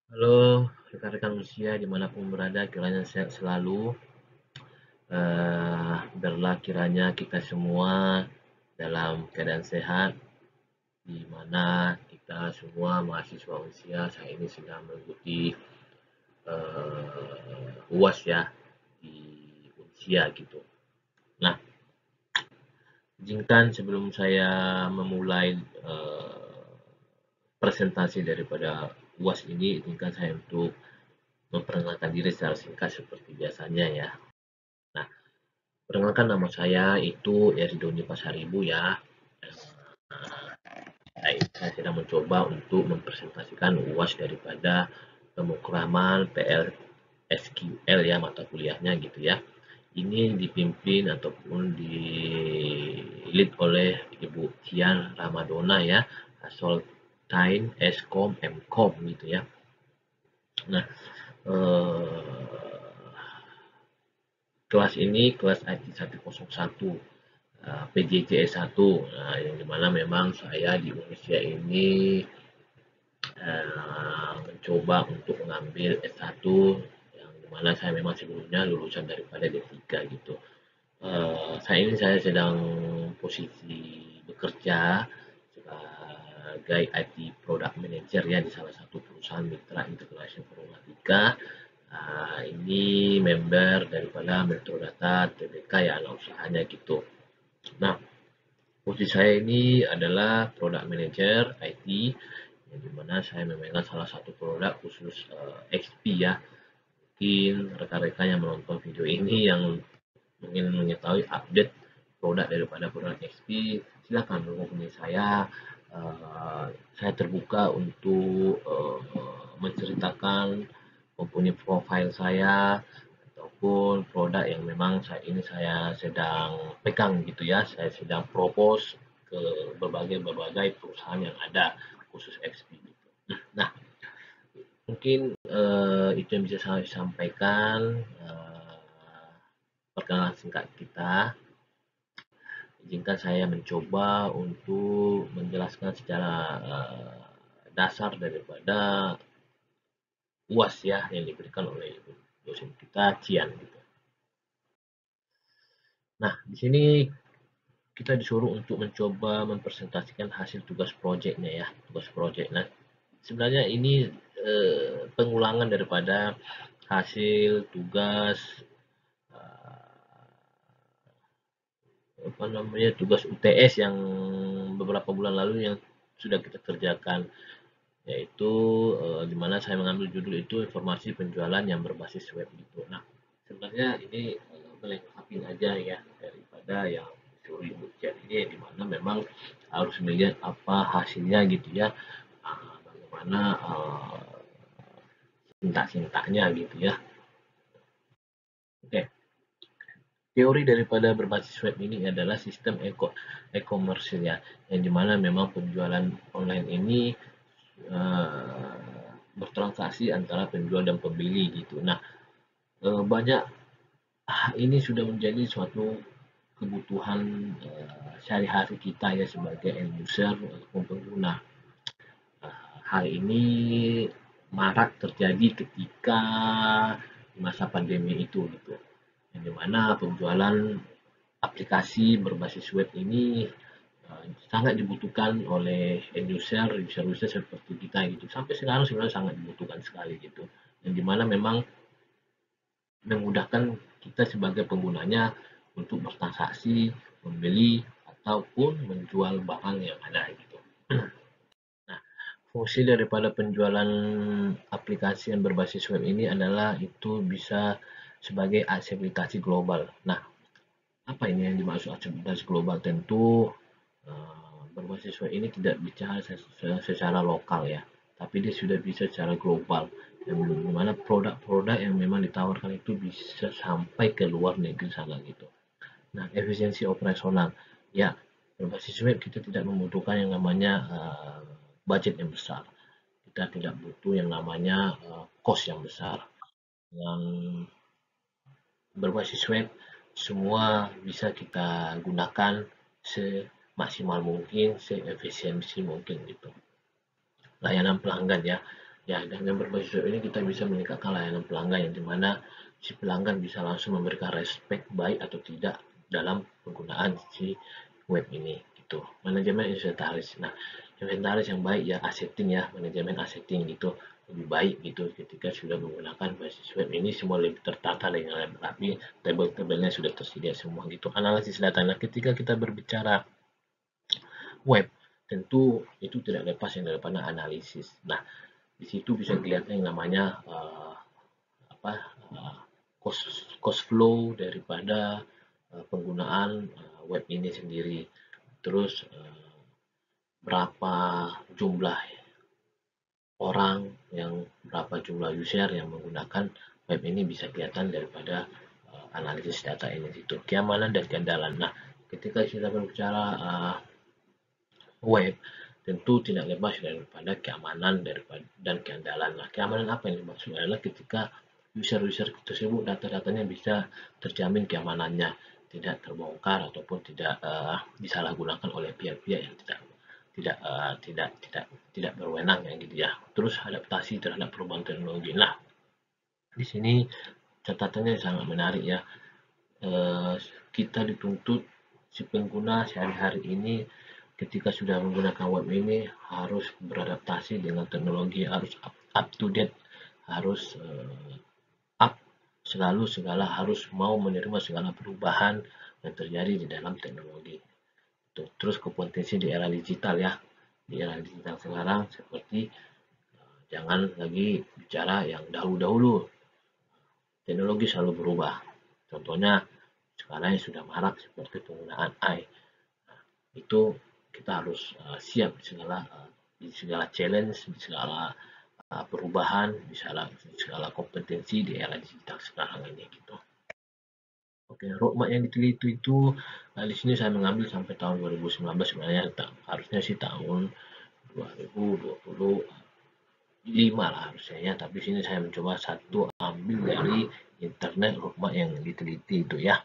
Halo, rekan-rekan usia dimanapun berada, kiranya sehat selalu. Biarlah kiranya kita semua dalam keadaan sehat, di mana kita semua mahasiswa usia saat ini sedang mengikuti UAS ya di usia gitu. Nah, izinkan sebelum saya memulai presentasi daripada UAS ini, izinkan saya untuk memperkenalkan diri secara singkat seperti biasanya ya. Nah, perkenalkan nama saya itu Eridoni Pasaribu ya. Saya sedang mencoba untuk mempresentasikan UAS daripada pemrograman PLSQL ya mata kuliahnya gitu ya. Ini dipimpin ataupun di lead oleh Ibu Tian Ramadona ya, Sultan Eskom Mkom gitu ya. Nah, eh, kelas ini kelas IT 101 PJJ S1, yang dimana memang saya di Indonesia ini mencoba untuk mengambil S1 yang dimana saya memang sebelumnya lulusan daripada D3 gitu. Saat ini saya sedang posisi bekerja sebagai IT Product Manager ya di salah satu perusahaan mitra integrasi informatika. Ini member daripada Metro Data TBK ya anak usahanya gitu. Nah, posisi saya ini adalah Product Manager IT, yang dimana saya memegang salah satu produk khusus XP ya. Mungkin rekan-rekan yang menonton video ini yang ingin mengetahui update produk daripada produk XP, silakan menghubungi saya. Saya terbuka untuk menceritakan mempunyai profil saya ataupun produk yang memang saat ini saya sedang pegang gitu ya. Saya sedang propose ke berbagai perusahaan yang ada khusus XP gitu. Nah, mungkin itu yang bisa saya sampaikan perkenalan singkat kita. Izinkan saya mencoba untuk menjelaskan secara dasar daripada UAS ya yang diberikan oleh dosen kita Cian gitu. Nah, di sini kita disuruh untuk mencoba mempresentasikan hasil tugas proyeknya ya, tugas proyek. Nah, sebenarnya ini pengulangan daripada hasil tugas apa namanya tugas UTS yang beberapa bulan lalu yang sudah kita kerjakan, yaitu di mana saya mengambil judul itu informasi penjualan yang berbasis web gitu. Nah, sebenarnya ini melengkapi aja ya daripada yang teori buktian ini di mana memang harus melihat apa hasilnya gitu ya. Bagaimana sintak-sintaknya gitu ya. Oke. Teori daripada berbasis web ini adalah sistem e-commerce ya, yang dimana memang penjualan online ini bertransaksi antara penjual dan pembeli gitu. Nah, banyak ini sudah menjadi suatu kebutuhan sehari-hari kita ya sebagai end user ataupun pengguna. Hal ini marak terjadi ketika masa pandemi itu gitu. Yang dimana penjualan aplikasi berbasis web ini sangat dibutuhkan oleh end user seperti kita gitu. Sampai sekarang sebenarnya sangat dibutuhkan sekali gitu. Yang dimana memang memudahkan kita sebagai penggunanya untuk bertransaksi, membeli ataupun menjual barang yang ada gitu. Nah, fungsi daripada penjualan aplikasi yang berbasis web ini adalah itu bisa sebagai aksesibilitas global. Nah, apa ini yang dimaksud aksesibilitas global? Tentu berbasis web ini tidak bicara secara lokal ya, tapi dia sudah bisa secara global. Yang mana produk-produk yang memang ditawarkan itu bisa sampai ke luar negeri sana gitu. Nah, efisiensi operasional. Ya, berbasis web kita tidak membutuhkan yang namanya budget yang besar. Kita tidak butuh yang namanya cost yang besar. Yang berbasis web semua bisa kita gunakan semaksimal mungkin, seefisiensi mungkin gitu. Layanan pelanggan ya. Ya, dengan berbasis web ini kita bisa meningkatkan layanan pelanggan yang dimana si pelanggan bisa langsung memberikan respect baik atau tidak dalam penggunaan si web ini gitu. Manajemen inventaris. Nah, inventaris yang baik ya assetting ya, manajemen assetting gitu lebih baik gitu ketika sudah menggunakan basis web ini semua lebih tertata dengan lebih rapi, tabel-tabelnya sudah tersedia semua gitu. Analisis data. Nah, ketika kita berbicara web, tentu itu tidak lepas yang daripada analisis. Nah, di situ bisa dilihat yang namanya apa cost cost flow daripada penggunaan web ini sendiri. Terus berapa jumlah orang yang berapa jumlah user yang menggunakan web ini bisa kelihatan daripada analisis data ini itu keamanan dan keandalan. Nah, ketika kita berbicara web tentu tidak lepas daripada keamanan daripada dan keandalan. Nah, keamanan apa yang dimaksud adalah ketika user-user tersebut data-datanya bisa terjamin keamanannya, tidak terbongkar ataupun tidak disalahgunakan oleh pihak-pihak yang tidak berwenang yang gitu ya. Terus adaptasi terhadap perubahan teknologi. Nah, di sini catatannya sangat menarik ya. Kita dituntut si pengguna sehari-hari ini ketika sudah menggunakan web ini harus beradaptasi dengan teknologi, harus up to date, harus up selalu segala harus mau menerima segala perubahan yang terjadi di dalam teknologi. Terus kompetensi di era digital ya, di era digital sekarang seperti jangan lagi bicara yang dahulu-dahulu, teknologi selalu berubah. Contohnya sekarang yang sudah marak seperti penggunaan AI. Itu kita harus siap di segala challenge, di segala perubahan, di segala kompetensi di era digital sekarang ini gitu. Oke, roadmap yang diteliti itu di sini saya mengambil sampai tahun 2019 sebenarnya harusnya sih tahun 2025 lah harusnya ya, tapi sini saya mencoba satu ambil dari internet roadmap yang diteliti itu ya.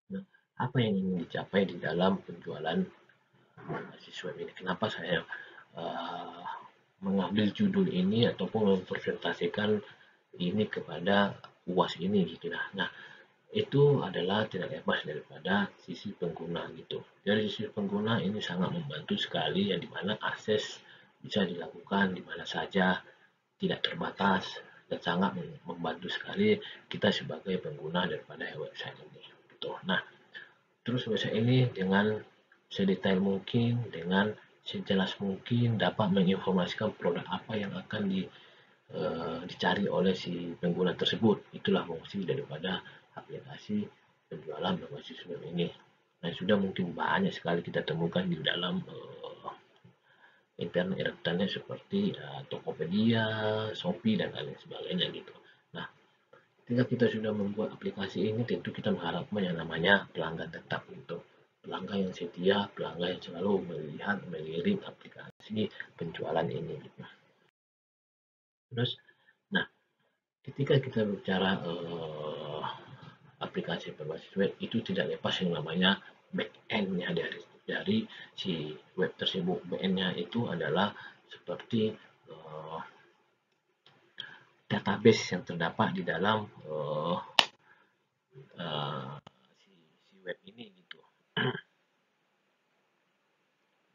Nah, apa yang ingin dicapai di dalam penjualan mahasiswa ini? Kenapa saya uh, mengambil judul ini ataupun mempresentasikan ini kepada UAS ini gitu nah itu adalah tidak lepas daripada sisi pengguna gitu. Dari sisi pengguna ini sangat membantu sekali yang dimana akses bisa dilakukan di mana saja, tidak terbatas dan sangat membantu sekali kita sebagai pengguna daripada website ini. Gitu. Nah, terus website ini dengan sedetail mungkin, dengan sejelas mungkin dapat menginformasikan produk apa yang akan dicari oleh si pengguna tersebut. Itulah fungsi daripada aplikasi penjualan berbasis web ini. Nah, sudah mungkin banyak sekali kita temukan di dalam internet seperti Tokopedia, Shopee, dan lain sebagainya gitu. Nah, ketika kita sudah membuat aplikasi ini, tentu kita mengharapkan yang namanya pelanggan tetap gitu. Pelanggan yang setia, pelanggan yang selalu melihat, melirik aplikasi penjualan ini gitu. Terus, nah ketika kita bicara aplikasi berbasis web itu tidak lepas yang namanya back end-nya dari si web tersebut. Back end-nya itu adalah seperti uh, database yang terdapat di dalam uh, si web ini gitu.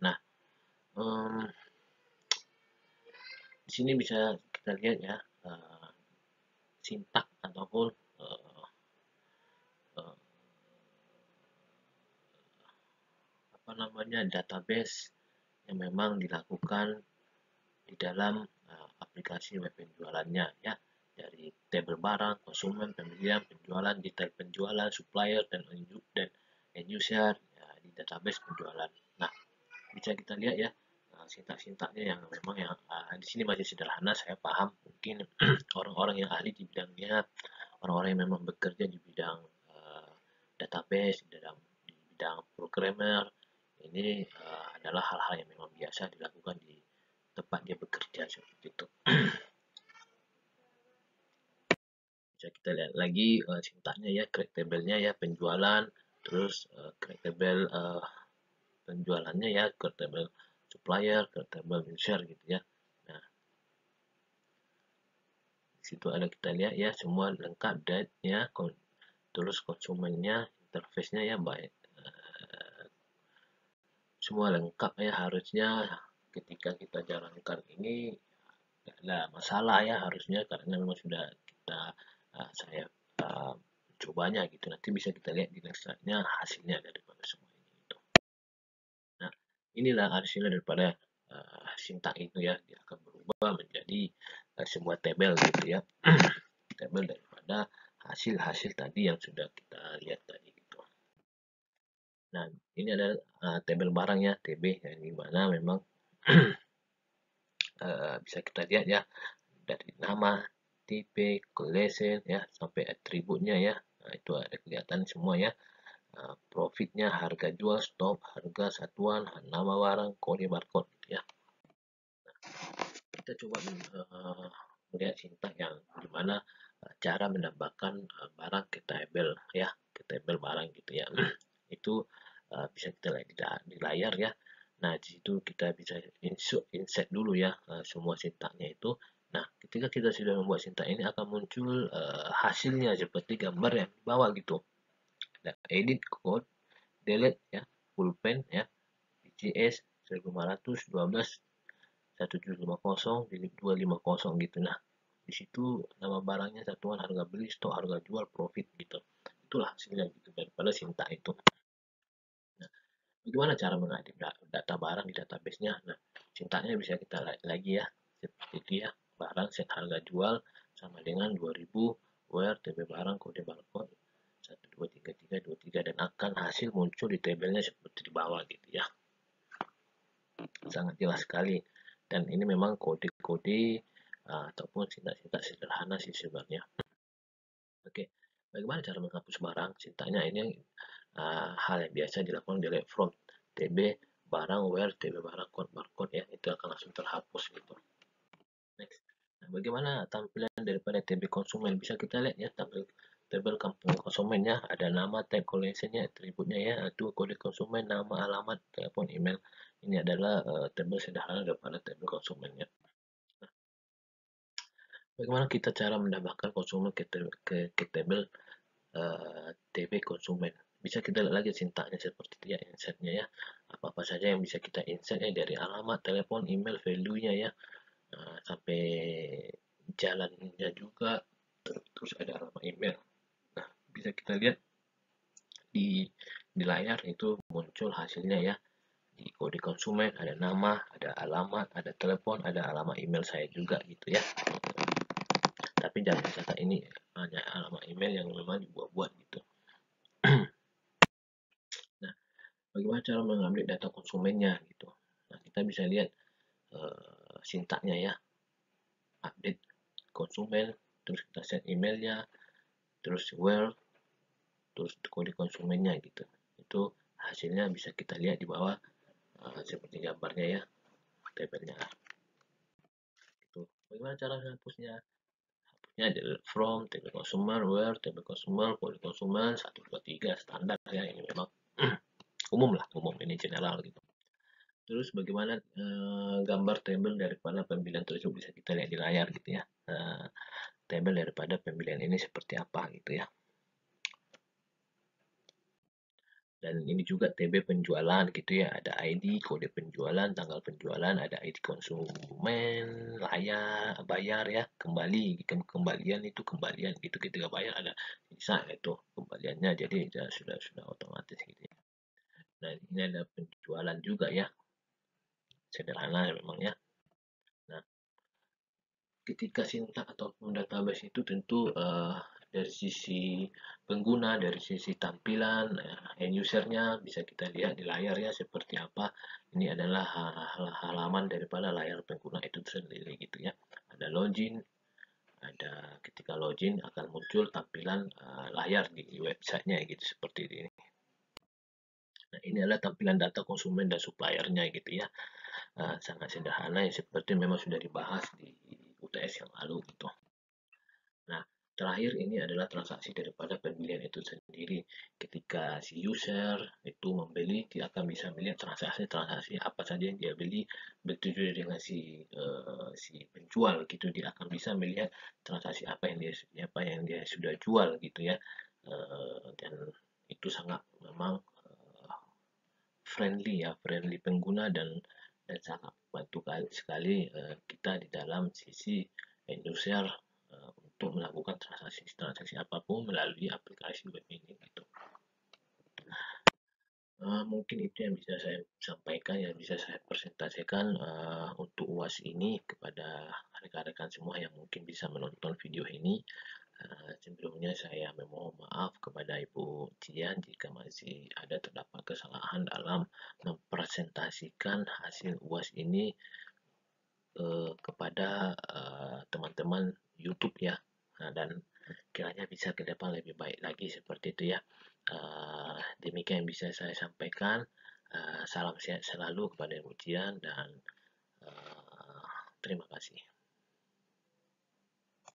Nah, um, di sini bisa kita lihat ya sintak ataupun uh, uh, apa namanya database yang memang dilakukan di dalam aplikasi web penjualannya ya, dari tabel barang, konsumen, pembelian, penjualan, detail penjualan, supplier dan end user ya, di database penjualan. Nah, bisa kita lihat ya sintak-sintaknya yang memang yang di sini masih sederhana, saya paham mungkin orang-orang yang ahli di bidangnya, orang-orang yang memang bekerja di bidang database, di bidang programmer ini adalah hal-hal yang memang biasa dilakukan di tempat dia bekerja seperti itu. Bisa kita lihat lagi sintaknya ya, create table-nya ya, penjualan, terus create table penjualannya ya, create table supplier, create table user gitu ya. itu ada kita lihat ya semua lengkap date-nya, terus konsumennya, interface-nya ya baik, semua lengkap ya. Harusnya ketika kita jalankan ini tidak ada masalah ya harusnya, karena memang sudah kita saya cobanya gitu. Nanti bisa kita lihat di next slide-nya hasilnya daripada semua ini gitu. Nah, inilah hasilnya daripada sintak itu ya, dia akan berubah menjadi sebuah tabel gitu ya. Tabel daripada hasil-hasil tadi yang sudah kita lihat tadi gitu. Nah, ini adalah tabel barang ya, TB, yang dimana memang bisa kita lihat ya dari nama, tipe, collection ya sampai atributnya ya. Nah, itu ada kelihatan semua ya. Profitnya, harga jual, stok, harga satuan, nama barang, kode barcode gitu ya. Kita coba melihat sintak yang dimana cara menambahkan barang ke tabel ya, ke tabel barang gitu ya. Itu bisa kita lihat di layar ya. Nah, di situ kita bisa insert dulu ya semua sintaknya itu. Nah, ketika kita sudah membuat sintak ini akan muncul hasilnya seperti gambar yang di bawah gitu. Ada edit code, delete ya, pulpen ya, DCS 1512 1750 250 gitu. Nah, di situ nama barangnya, satuan, harga beli, stok, harga jual, profit gitu. Itulah hasilnya gitu daripada sintak itu. Nah, bagaimana cara mengedit data barang di database-nya? Nah, sintaknya bisa kita lihat lagi ya. Seperti itu ya. Barang set harga jual sama dengan 2000, where TB barang, kode barcode 123323, dan akan hasil muncul di tabelnya seperti di bawah gitu ya. Sangat jelas sekali. Dan ini memang kode-kode ataupun sintak-sintak sederhana sih sebenarnya. Oke, bagaimana cara menghapus barang? Sintaknya ini hal yang biasa dilakukan delete from TB barang where TB barang code barcode ya, itu akan langsung terhapus gitu. Next. Nah, bagaimana tampilan daripada TB konsumen? Bisa kita lihat ya tabel konsumennya, ada nama, tag, collectionnya, atributnya ya, itu kode konsumen, nama, alamat, telepon, email. Ini adalah tabel sederhana daripada tabel konsumennya. Nah, bagaimana kita cara menambahkan konsumen ke tabel TB konsumen? Bisa kita lihat lagi sintaknya seperti itu ya, insertnya ya. Apa-apa saja yang bisa kita insert ya, dari alamat, telepon, email, value-nya ya, sampai jalannya juga, terus ada alamat email. Nah, bisa kita lihat di layar itu muncul hasilnya ya. Di kode konsumen ada nama, ada alamat, ada telepon, ada alamat email saya juga gitu ya. Tapi jangan catat ini hanya alamat email yang memang dibuat-buat gitu. Nah, bagaimana cara mengambil data konsumennya gitu? Nah, kita bisa lihat sintaknya ya, update konsumen, terus kita set emailnya, terus where, terus kode konsumennya gitu. Itu hasilnya bisa kita lihat di bawah seperti gambarnya ya, tabelnya. Itu bagaimana cara menghapusnya? Hapusnya dari from, table consumer, where, table consumer, kode konsumen 123 standar ya, ini memang umum lah, umum ini general gitu. Terus bagaimana gambar tabel daripada pemilihan tersebut bisa kita lihat di layar gitu ya. Tabel daripada pemilihan ini seperti apa gitu ya. Dan ini juga TB penjualan gitu ya, ada ID, kode penjualan, tanggal penjualan, ada ID konsumen, layak, bayar ya, kembali, kembalian itu kembalian itu ketika bayar ada sisa itu kembaliannya, jadi ya, sudah otomatis gitu ya. Nah, ini ada penjualan juga ya, sederhana memang ya. Nah, ketika sintak ataupun database itu tentu dari sisi pengguna, dari sisi tampilan end usernya bisa kita lihat di layar ya seperti apa. Ini adalah halaman daripada layar pengguna itu sendiri gitu ya. Ada login, ada ketika login akan muncul tampilan layar di websitenya gitu seperti ini. Nah, ini adalah tampilan data konsumen dan suppliernya gitu ya. Sangat sederhana ya, seperti memang sudah dibahas di UTS yang lalu gitu. Nah, Terakhir ini adalah transaksi daripada pembelian itu sendiri. Ketika si user itu membeli, dia akan bisa melihat transaksi-transaksi apa saja yang dia beli, begitu dengan si penjual gitu, dia akan bisa melihat transaksi apa yang dia sudah jual gitu ya. Dan itu sangat memang friendly ya, friendly pengguna, dan sangat membantu sekali kita di dalam sisi end user untuk melakukan transaksi-transaksi apapun melalui aplikasi web ini gitu. Mungkin itu yang bisa saya sampaikan, yang bisa saya presentasikan untuk UAS ini kepada rekan-rekan semua yang mungkin bisa menonton video ini. Sebelumnya saya memohon maaf kepada Ibu Tian jika masih ada terdapat kesalahan dalam mempresentasikan hasil UAS ini kepada teman-teman YouTube ya. Dan kiranya bisa ke depan lebih baik lagi seperti itu ya. Demikian yang bisa saya sampaikan. Salam sehat selalu kepada Ibu Tian dan terima kasih.